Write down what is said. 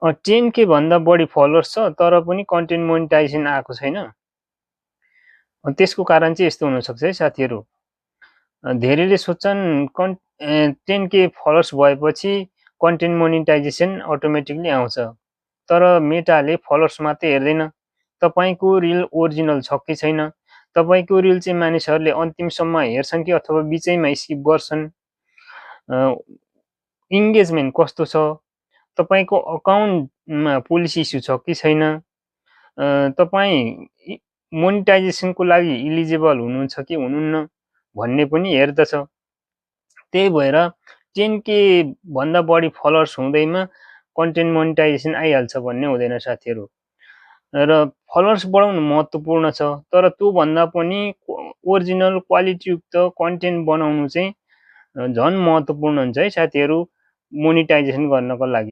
10K भन्दा बढी followers छ तर पनि कन्टेन्ट मोनिटाइजेसन आएको छैन। त्यसको कारण चाहिँ यस्तो हुनसक्छ है साथीहरू। धेरैले सोच्छन् 10K फलोअर्स भएपछि कन्टेन्ट मोनिटाइजेसन अटोमेटिकली आउँछ। तर मेटाले फलोअर्स मात्रै हेर्दैन, तपाईँको रिल ओरिजिनल छ कि छैन, तपाईँको रिल चाहिँ मानिसहरूले अन्तिमसम्म हेर्छन् कि अथवा बिचैमा स्किप गर्छन्, इङ्गेजमेन्ट कस्तो छ, तपाईँको अकाउन्टमा पोलिसी इस्यु छ कि छैन, तपाईँ मोनिटाइजेसनको लागि इलिजिबल हुनुहुन्छ कि हुनुहुन्न भन्ने पनि हेर्दछ। त्यही भएर 10K भन्दा बढी फलोअर्स हुँदैमा कन्टेन्ट मोनिटाइजेसन आइहाल्छ भन्ने हुँदैन साथीहरू। र फलोअर्स बढाउनु महत्त्वपूर्ण छ, तर त्योभन्दा पनि ओरिजिनल क्वालिटीयुक्त कन्टेन्ट बनाउनु चाहिँ झन् महत्त्वपूर्ण हुन्छ है साथीहरू मोनिटाइजेसन गर्नको लागि।